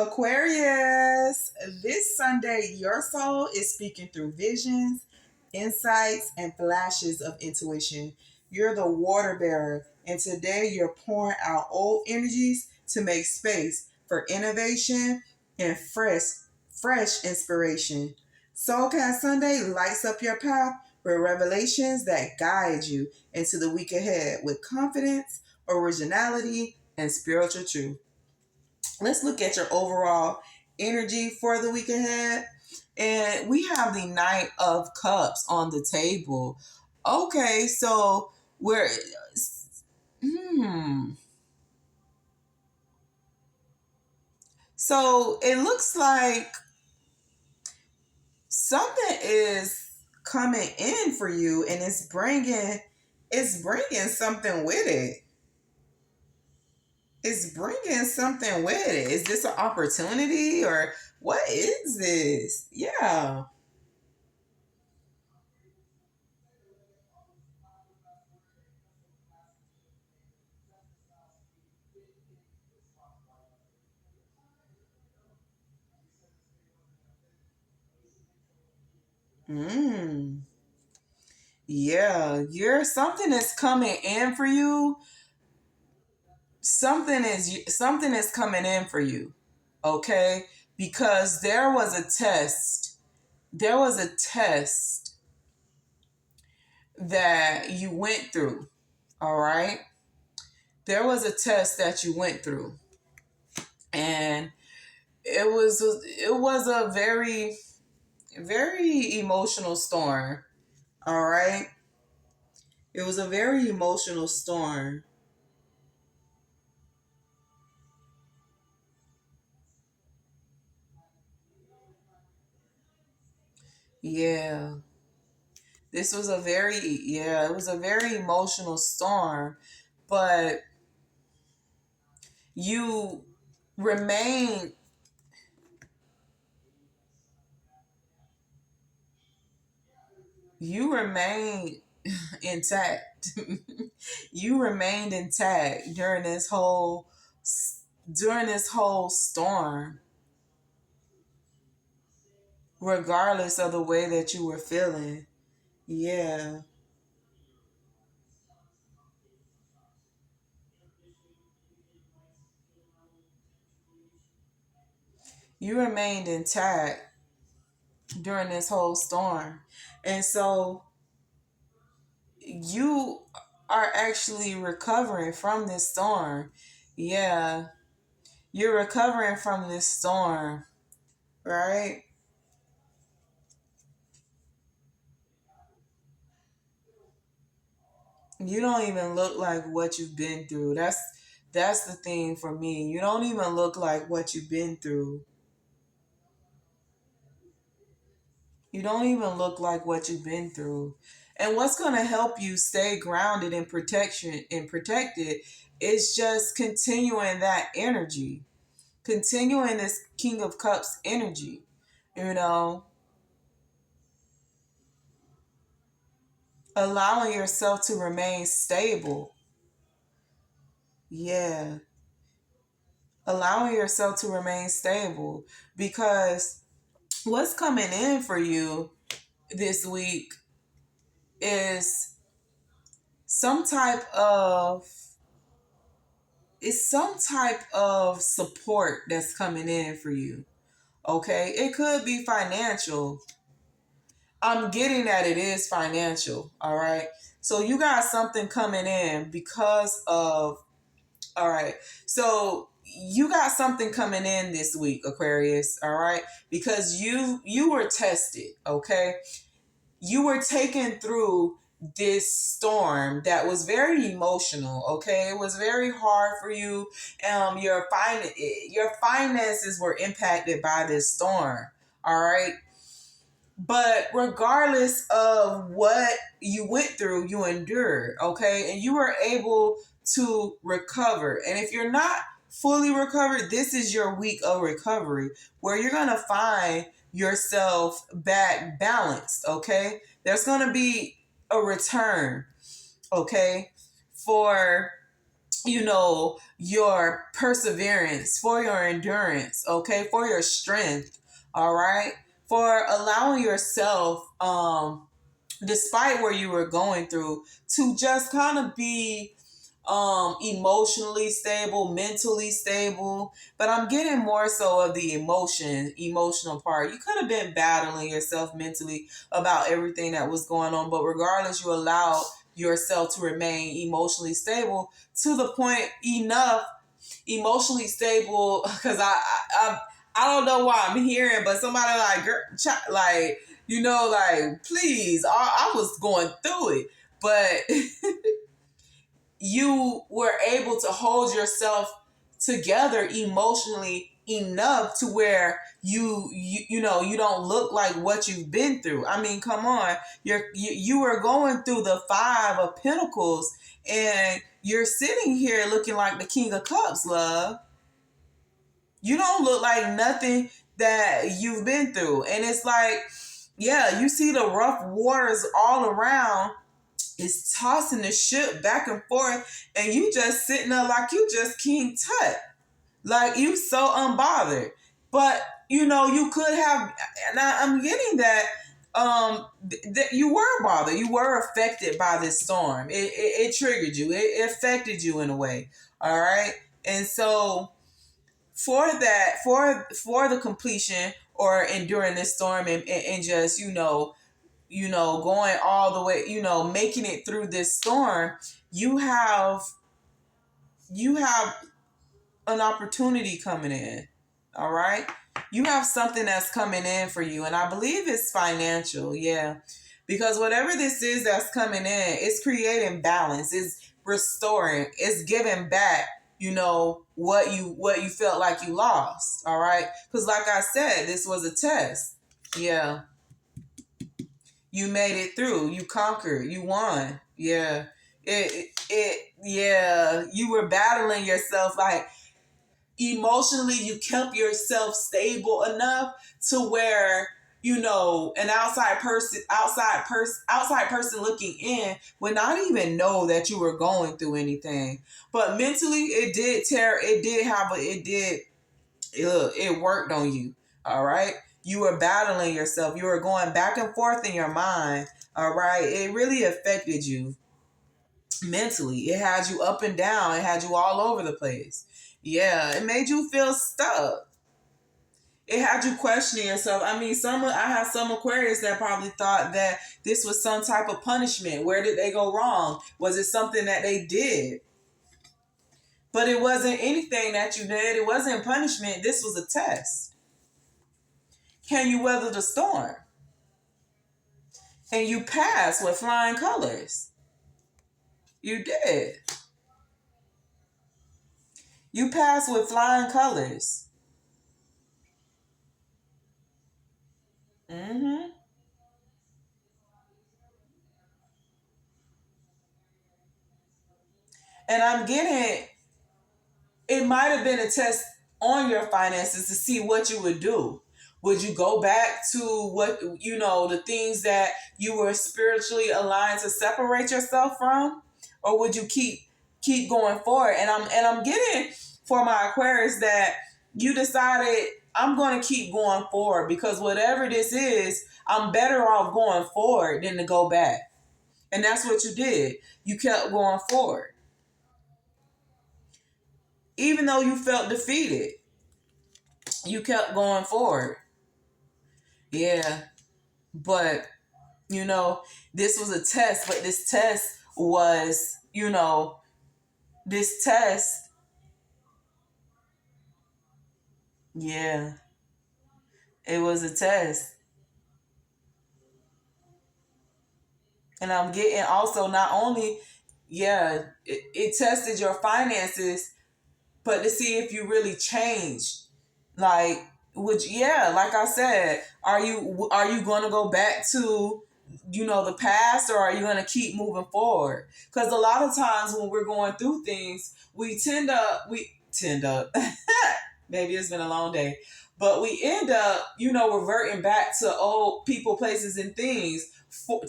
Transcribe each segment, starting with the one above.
Aquarius, this Sunday, your soul is speaking through visions, insights, and flashes of intuition. You're the water bearer, and today you're pouring out old energies to make space for innovation and fresh inspiration. Soulcast Sunday lights up your path with revelations that guide you into the week ahead with confidence, originality, and spiritual truth. Let's look at your overall energy for the week ahead. And we have the Knight of Cups on the table. Okay, so we're hmm. So it looks like something is coming in for you, and it's bringing something with it. It's bringing something with it. Is this an opportunity or what is this? Yeah. Mm. Yeah, you're something is coming in for you. Something is coming in for you. Okay? Because there was a test. There was a test that you went through. All right? There was a test that you went through. And it was a very emotional storm. All right? It was a very emotional storm. Yeah. It was a very emotional storm, but you remain, you remain intact. You remained intact during this whole storm, regardless of the way that you were feeling. Yeah. You remained intact during this whole storm. And so you are actually recovering from this storm. Yeah, you're recovering from this storm, right? You don't even look like what you've been through. That's the thing for me. You don't even look like what you've been through. You don't even look like what you've been through. And what's going to help you stay grounded and protection and protected is just continuing that energy. Continuing this King of Cups energy. You know, allowing yourself to remain stable. Yeah. Allowing yourself to remain stable because what's coming in for you this week is some type of some type of support that's coming in for you. Okay? It could be financial. I'm getting that it is financial, all right? So you got something coming in because of all right. So you got something coming in this week, Aquarius, all right? Because you were tested, okay? You were taken through this storm that was very emotional, okay? It was very hard for you. Your finances were impacted by this storm, all right? But regardless of what you went through, you endured, okay? And you were able to recover. And if you're not fully recovered, this is your week of recovery where you're going to find yourself back balanced, okay? There's going to be a return, okay, for your perseverance, for your endurance, okay, for your strength, all right, for allowing yourself, despite where you were going through, to just kind of be emotionally stable, mentally stable. But I'm getting more so of the emotional part. You could have been battling yourself mentally about everything that was going on, but regardless, you allowed yourself to remain emotionally stable to the point enough emotionally stable, because I don't know why I'm hearing, but somebody like, girl, like, like, please, I was going through it, but you were able to hold yourself together emotionally enough to where you don't look like what you've been through. I mean, come on, you were going through the Five of Pentacles, and you're sitting here looking like the King of Cups, love. You don't look like nothing that you've been through, and it's like, yeah, you see the rough waters all around. Is tossing the ship back and forth, and you just sitting there like you just King Tut, like you so unbothered. But you could have, and I'm getting that that you were bothered, you were affected by this storm. It triggered you, it affected you in a way, all right. And so for that, for the completion or enduring this storm, and just going all the way, making it through this storm, you have you have an opportunity coming in. All right. You have something that's coming in for you. And I believe it's financial. Yeah. Because whatever this is that's coming in, it's creating balance, it's restoring, it's giving back, what you felt like you lost. All right. Because like I said, this was a test. Yeah. You made it through. You conquered. You won. Yeah. Yeah. You were battling yourself, like emotionally, you kept yourself stable enough to where, an outside person looking in would not even know that you were going through anything. But mentally, it worked on you. All right. You were battling yourself. You were going back and forth in your mind. All right. It really affected you mentally. It had you up and down. It had you all over the place. Yeah. It made you feel stuck. It had you questioning yourself. I mean, I have some Aquarius that probably thought that this was some type of punishment. Where did they go wrong? Was it something that they did? But it wasn't anything that you did. It wasn't punishment. This was a test. Can you weather the storm? And you passed with flying colors. You did. You passed with flying colors. Mm-hmm. And I'm getting, it might have been a test on your finances to see what you would do. Would you go back to the things that you were spiritually aligned to separate yourself from? Or would you keep going forward? And I'm getting for my Aquarius that you decided, I'm going to keep going forward, because whatever this is, I'm better off going forward than to go back. And that's what you did. You kept going forward. Even though you felt defeated, you kept going forward. Yeah. But, this was a test, but this test was, this test, yeah, it was a test. And I'm getting also, not only, yeah, it tested your finances, but to see if you really changed. Like, like I said, are you going to go back to, the past, or are you going to keep moving forward? Because a lot of times when we're going through things, we tend up, maybe it's been a long day, but we end up, reverting back to old people, places, and things,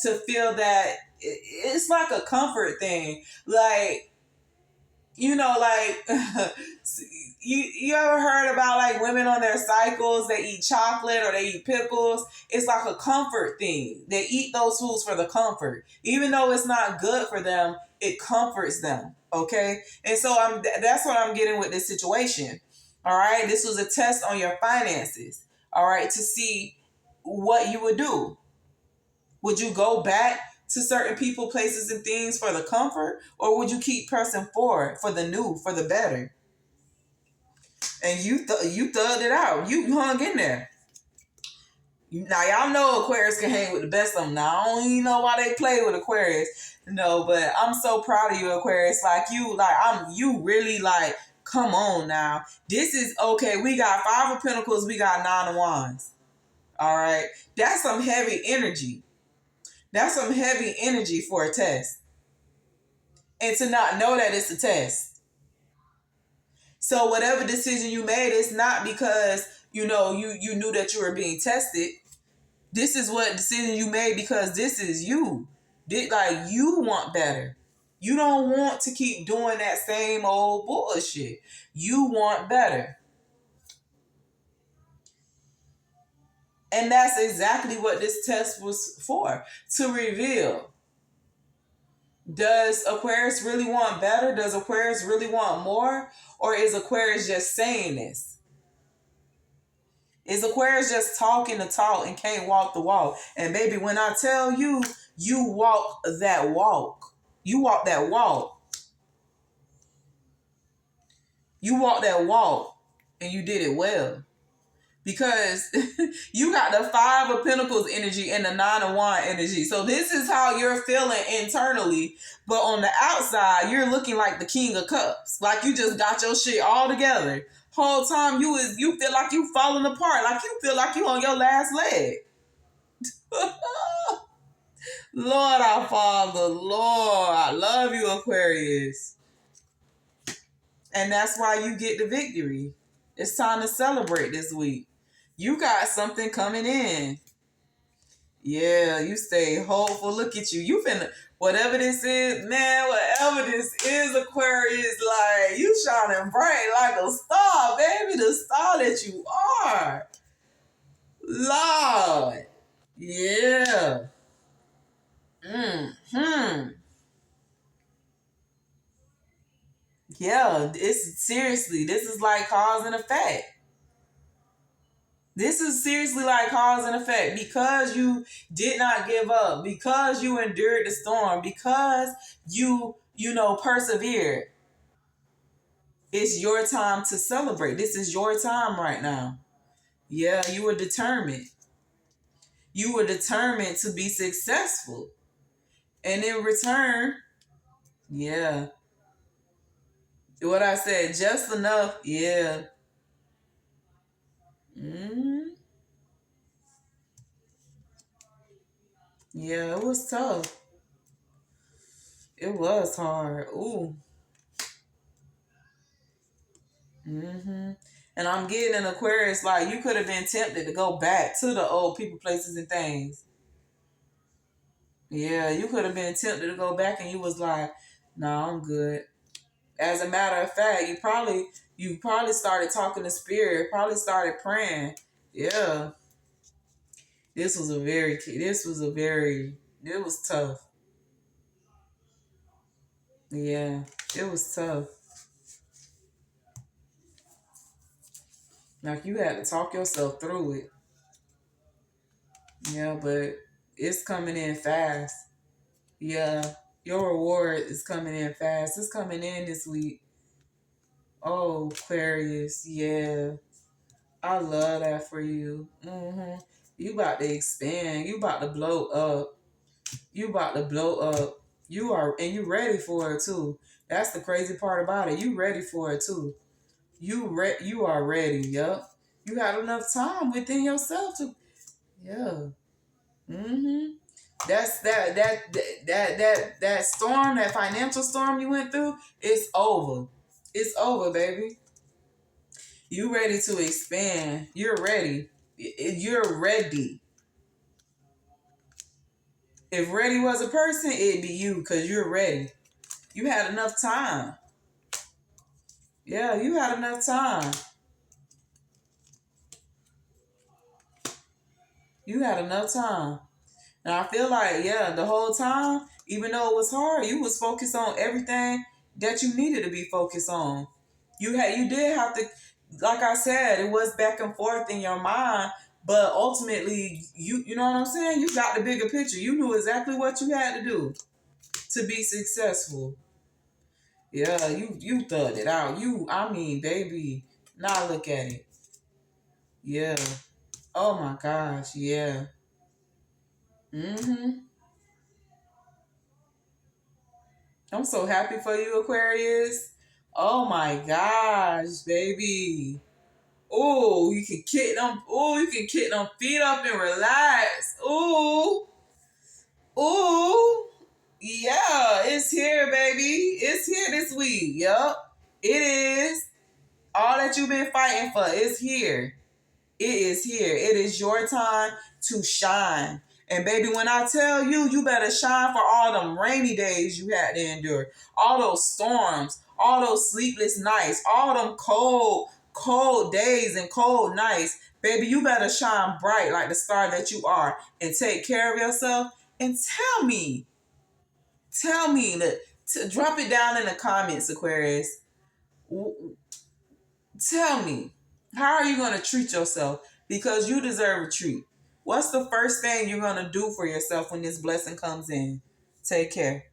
to feel that it's like a comfort thing. Like, like you ever heard about like women on their cycles, they eat chocolate or they eat pickles? It's like a comfort thing. They eat those foods for the comfort. Even though it's not good for them, it comforts them. Okay? And so that's what I'm getting with this situation. All right? This was a test on your finances. All right? To see what you would do. Would you go back to certain people, places, and things for the comfort, or would you keep pressing forward for the new, for the better? And you thugged it out. You hung in there. Now y'all know Aquarius can hang with the best of them. Now I don't even know why they play with Aquarius. No, but I'm so proud of you, Aquarius. You really like. Come on now. This is okay. We got 5 of Pentacles. We got 9 of Wands. All right. That's some heavy energy. That's some heavy energy for a test. And to not know that it's a test. So whatever decision you made, it's not because, you knew that you were being tested. This is what decision you made because this is you. Like, you want better. You don't want to keep doing that same old bullshit. You want better. And that's exactly what this test was for. To reveal. Does Aquarius really want better? Does Aquarius really want more? Or is Aquarius just saying this? Is Aquarius just talking the talk and can't walk the walk? And baby, when I tell you, you walk that walk. You walk that walk. You walk that walk. And you did it well. Because you got the 5 of Pentacles energy and the 9 of Wands energy. So this is how you're feeling internally. But on the outside, you're looking like the King of Cups. Like you just got your shit all together. Whole time you feel like you falling apart. Like you feel like you on your last leg. Lord our Father, Lord, I love you, Aquarius. And that's why you get the victory. It's time to celebrate this week. You got something coming in. Yeah, you stay hopeful. Look at you. You finna, whatever this is, man, whatever this is, Aquarius, like, you shining bright like a star, baby. The star that you are. Lord. Yeah. Yeah, this is like cause and effect. This is seriously like cause and effect because you did not give up, because you endured the storm, because you persevered. It's your time to celebrate. This is your time right now. Yeah, you were determined. You were determined to be successful. And in return, yeah, what I said, just enough, yeah. Mm-hmm. Yeah, it was tough. It was hard. Ooh. Mm-hmm. And I'm getting an Aquarius, like you could have been tempted to go back to the old people, places, and things. Yeah, you could have been tempted to go back and you was like, no, I'm good. As a matter of fact, you probably started talking to spirit, probably started praying. Yeah. It was tough. Yeah, it was tough. Like you had to talk yourself through it. Yeah, but it's coming in fast. Yeah, your reward is coming in fast. It's coming in this week. Oh, Aquarius, yeah. I love that for you. You about to expand. You about to blow up. You about to blow up. You ready for it too. That's the crazy part about it. You ready for it too. You are ready. Yup. You got enough time within yourself to. Yeah. That's that storm, that financial storm you went through. It's over. It's over, baby. You ready to expand. You're ready. You're ready. If ready was a person, it'd be you because you're ready. You had enough time. Yeah, you had enough time. You had enough time. And I feel like, yeah, the whole time, even though it was hard, you was focused on everything that you needed to be focused on. You did have to, like I said, it was back and forth in your mind, but ultimately, you know what I'm saying? You got the bigger picture. You knew exactly what you had to do to be successful. Yeah, you thugged it out. I mean, baby, now look at it. Yeah. Oh my gosh, yeah. Mm-hmm. I'm so happy for you, Aquarius. Oh my gosh, baby. Oh, you can kick them. Oh, you can kick them feet up and relax. Oh, oh, yeah, it's here, baby. It's here this week. Yup, it is. All that you've been fighting for is here. It is here. It is your time to shine. And baby, when I tell you, you better shine for all them rainy days you had to endure, all those storms, all those sleepless nights, all them cold days and cold nights. Baby, you better shine bright like the star that you are and take care of yourself. And tell me, drop it down in the comments, Aquarius. Tell me, how are you going to treat yourself? Because you deserve a treat. What's the first thing you're going to do for yourself when this blessing comes in? Take care.